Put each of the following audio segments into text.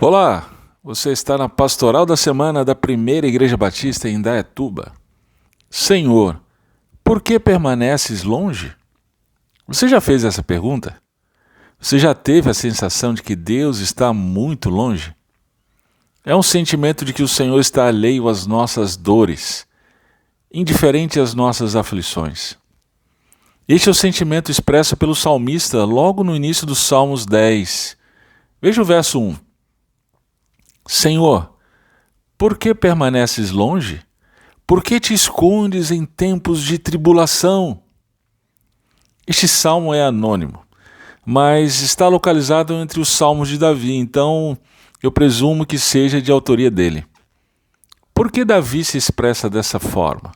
Olá, você está na Pastoral da Semana da Primeira Igreja Batista em Indaiatuba. Senhor, por que permaneces longe? Você já fez essa pergunta? Você já teve a sensação de que Deus está muito longe? É um sentimento de que o Senhor está alheio às nossas dores, indiferente às nossas aflições. Este é o sentimento expresso pelo salmista logo no início dos Salmos 10. Veja o verso 1. Senhor, por que permaneces longe? Por que te escondes em tempos de tribulação? Este salmo é anônimo, mas está localizado entre os salmos de Davi, então eu presumo que seja de autoria dele. Por que Davi se expressa dessa forma?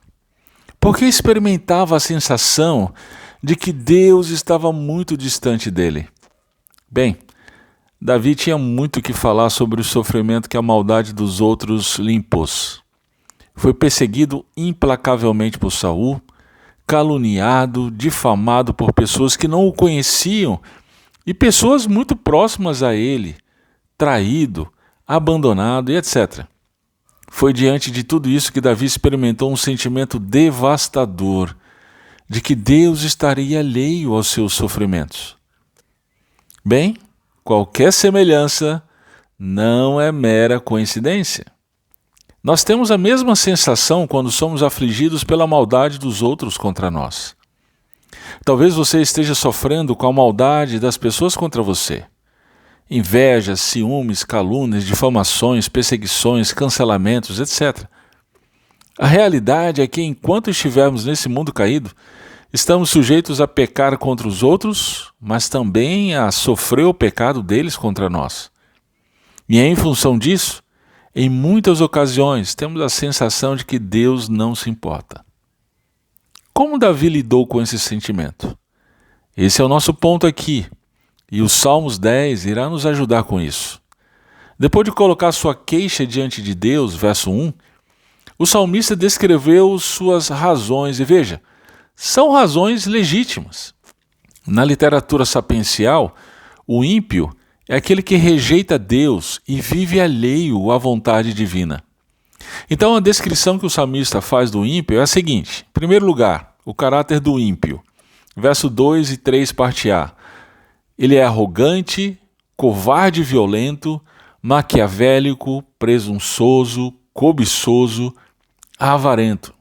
Porque experimentava a sensação de que Deus estava muito distante dele. Bem, Davi tinha muito que falar sobre o sofrimento que a maldade dos outros lhe impôs. Foi perseguido implacavelmente por Saul, caluniado, difamado por pessoas que não o conheciam e pessoas muito próximas a ele, traído, abandonado e etc. Foi diante de tudo isso que Davi experimentou um sentimento devastador de que Deus estaria alheio aos seus sofrimentos. Bem, qualquer semelhança não é mera coincidência. Nós temos a mesma sensação quando somos afligidos pela maldade dos outros contra nós. Talvez você esteja sofrendo com a maldade das pessoas contra você. Invejas, ciúmes, calúnias, difamações, perseguições, cancelamentos, etc. A realidade é que enquanto estivermos nesse mundo caído, estamos sujeitos a pecar contra os outros, mas também a sofrer o pecado deles contra nós. E em função disso, em muitas ocasiões, temos a sensação de que Deus não se importa. Como Davi lidou com esse sentimento? Esse é o nosso ponto aqui, e o Salmos 10 irá nos ajudar com isso. Depois de colocar sua queixa diante de Deus, verso 1, o salmista descreveu suas razões, e veja, são razões legítimas. Na literatura sapiencial, o ímpio é aquele que rejeita Deus e vive alheio à vontade divina. Então a descrição que o salmista faz do ímpio é a seguinte: em primeiro lugar, o caráter do ímpio. Verso 2 e 3, parte A. Ele é arrogante, covarde e violento, maquiavélico, presunçoso, cobiçoso, avarento.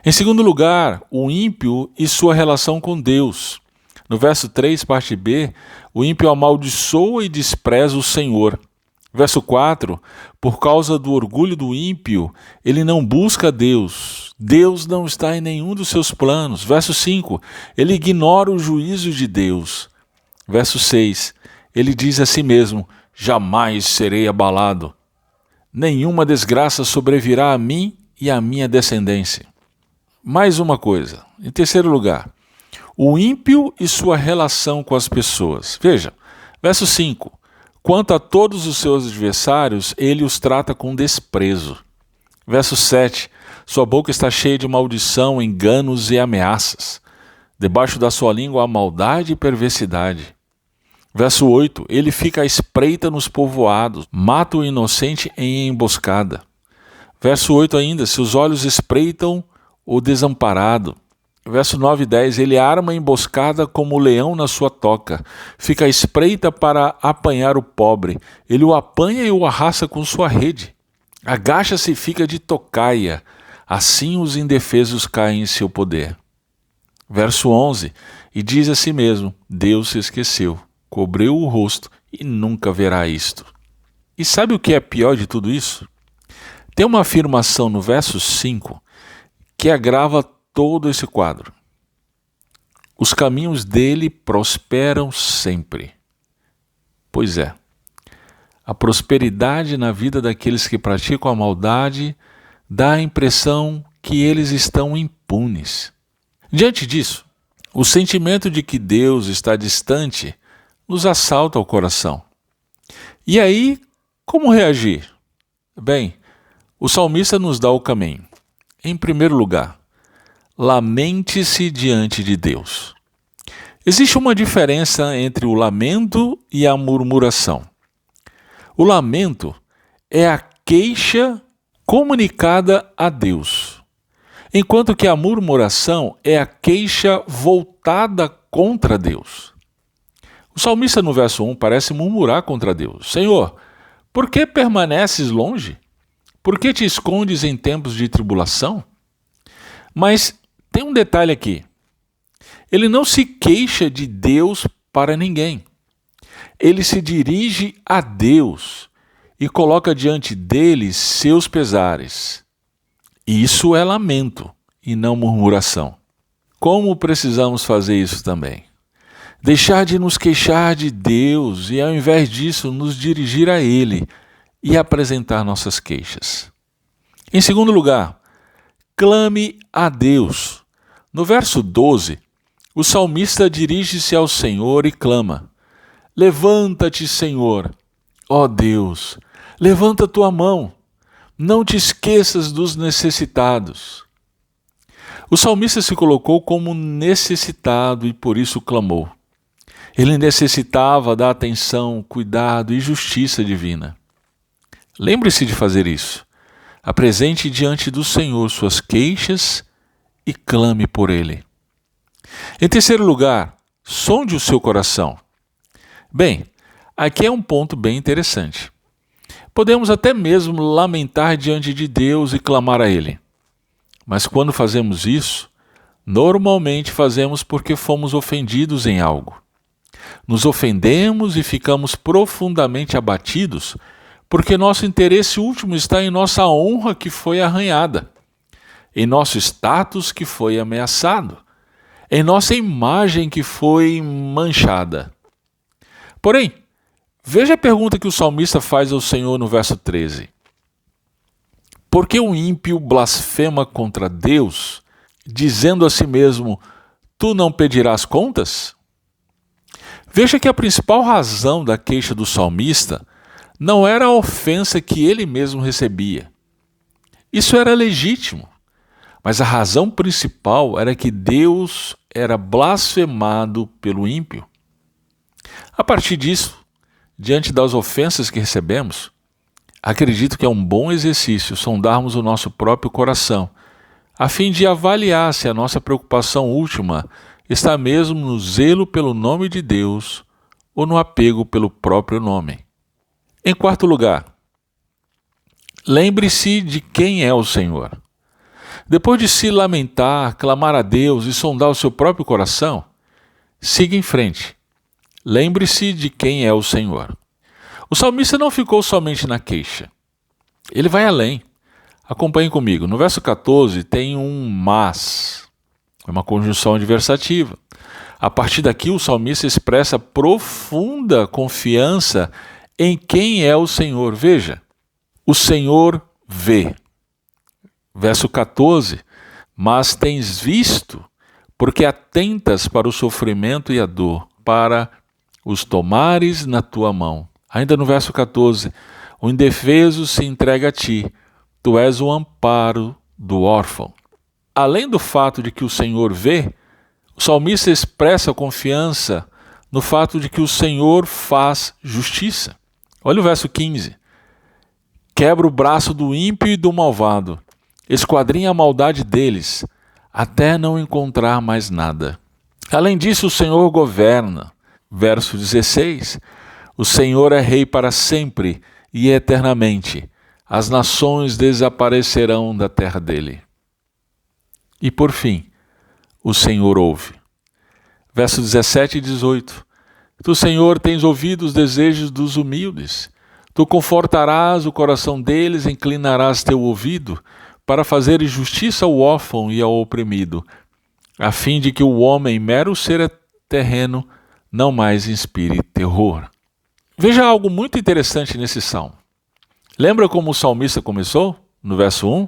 Em segundo lugar, o ímpio e sua relação com Deus. No verso 3, parte B, o ímpio amaldiçoa e despreza o Senhor. Verso 4, por causa do orgulho do ímpio, ele não busca Deus. Deus não está em nenhum dos seus planos. Verso 5, ele ignora o juízo de Deus. Verso 6, ele diz a si mesmo: jamais serei abalado. Nenhuma desgraça sobrevirá a mim e à minha descendência. Mais uma coisa, em terceiro lugar, o ímpio e sua relação com as pessoas. Veja, verso 5, quanto a todos os seus adversários, ele os trata com desprezo. Verso 7, sua boca está cheia de maldição, enganos e ameaças. Debaixo da sua língua há maldade e perversidade. Verso 8, ele fica à espreita nos povoados, mata o inocente em emboscada. Verso 8 ainda, seus olhos espreitam o desamparado. Verso 9 e 10, ele arma a emboscada como o leão na sua toca, fica à espreita para apanhar o pobre, ele o apanha e o arrasta com sua rede. Agacha-se e fica de tocaia, assim os indefesos caem em seu poder. Verso 11, e diz a si mesmo: Deus se esqueceu, cobriu o rosto e nunca verá isto. E sabe o que é pior de tudo isso? Tem uma afirmação no verso 5 que agrava todo esse quadro. Os caminhos dele prosperam sempre. Pois é, a prosperidade na vida daqueles que praticam a maldade dá a impressão que eles estão impunes. Diante disso, o sentimento de que Deus está distante nos assalta o coração. E aí, como reagir? Bem, o salmista nos dá o caminho. Em primeiro lugar, lamente-se diante de Deus. Existe uma diferença entre o lamento e a murmuração. O lamento é a queixa comunicada a Deus, enquanto que a murmuração é a queixa voltada contra Deus. O salmista no verso 1 parece murmurar contra Deus. Senhor, por que permaneces longe? Por que te escondes em tempos de tribulação? Mas tem um detalhe aqui. Ele não se queixa de Deus para ninguém. Ele se dirige a Deus e coloca diante dele seus pesares. Isso é lamento e não murmuração. Como precisamos fazer isso também? Deixar de nos queixar de Deus e, ao invés disso, nos dirigir a Ele e apresentar nossas queixas. Em segundo lugar, clame a Deus. No verso 12, o salmista dirige-se ao Senhor e clama: Levanta-te, Senhor, ó Deus, levanta tua mão, não te esqueças dos necessitados. O salmista se colocou como necessitado e por isso clamou. Ele necessitava da atenção, cuidado e justiça divina. Lembre-se de fazer isso. Apresente diante do Senhor suas queixas e clame por Ele. Em terceiro lugar, sonde o seu coração. Bem, aqui é um ponto bem interessante. Podemos até mesmo lamentar diante de Deus e clamar a Ele. Mas quando fazemos isso, normalmente fazemos porque fomos ofendidos em algo. Nos ofendemos e ficamos profundamente abatidos porque nosso interesse último está em nossa honra que foi arranhada, em nosso status que foi ameaçado, em nossa imagem que foi manchada. Porém, veja a pergunta que o salmista faz ao Senhor no verso 13. Por que o ímpio blasfema contra Deus, dizendo a si mesmo: Tu não pedirás contas? Veja que a principal razão da queixa do salmista não era a ofensa que ele mesmo recebia. Isso era legítimo, mas a razão principal era que Deus era blasfemado pelo ímpio. A partir disso, diante das ofensas que recebemos, acredito que é um bom exercício sondarmos o nosso próprio coração, a fim de avaliar se a nossa preocupação última está mesmo no zelo pelo nome de Deus ou no apego pelo próprio nome. Em quarto lugar, lembre-se de quem é o Senhor. Depois de se lamentar, clamar a Deus e sondar o seu próprio coração, siga em frente. Lembre-se de quem é o Senhor. O salmista não ficou somente na queixa. Ele vai além. Acompanhe comigo. No verso 14 tem um mas. É uma conjunção adversativa. A partir daqui o salmista expressa profunda confiança em quem é o Senhor. Veja, o Senhor vê. Verso 14, mas tens visto, porque atentas para o sofrimento e a dor, para os tomares na tua mão. Ainda no verso 14, o indefeso se entrega a ti, tu és o amparo do órfão. Além do fato de que o Senhor vê, o salmista expressa confiança no fato de que o Senhor faz justiça. Olha o verso 15. Quebra o braço do ímpio e do malvado, esquadrinha a maldade deles, até não encontrar mais nada. Além disso, o Senhor governa. Verso 16. O Senhor é rei para sempre e eternamente. As nações desaparecerão da terra dele. E por fim, o Senhor ouve. Versos 17 e 18. Tu, Senhor, tens ouvido os desejos dos humildes. Tu confortarás o coração deles, inclinarás teu ouvido, para fazer justiça ao órfão e ao oprimido, a fim de que o homem, mero ser terreno, não mais inspire terror. Veja algo muito interessante nesse salmo. Lembra como o salmista começou? No verso 1?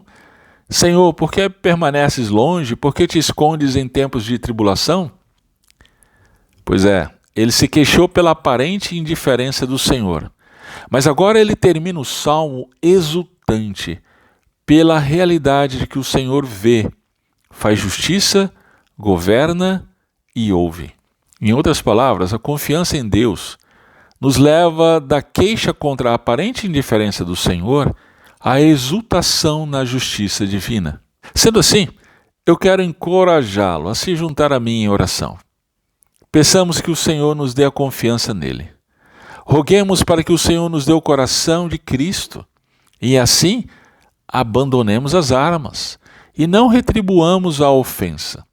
Senhor, por que permaneces longe? Por que te escondes em tempos de tribulação? Pois é, ele se queixou pela aparente indiferença do Senhor. Mas agora ele termina o salmo exultante pela realidade de que o Senhor vê, faz justiça, governa e ouve. Em outras palavras, a confiança em Deus nos leva da queixa contra a aparente indiferença do Senhor à exultação na justiça divina. Sendo assim, eu quero encorajá-lo a se juntar a mim em oração. Peçamos que o Senhor nos dê a confiança nele. Roguemos para que o Senhor nos dê o coração de Cristo e assim abandonemos as armas e não retribuamos a ofensa.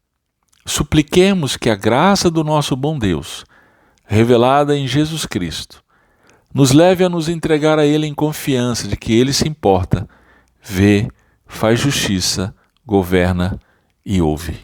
Supliquemos que a graça do nosso bom Deus, revelada em Jesus Cristo, nos leve a nos entregar a Ele em confiança de que Ele se importa, vê, faz justiça, governa e ouve.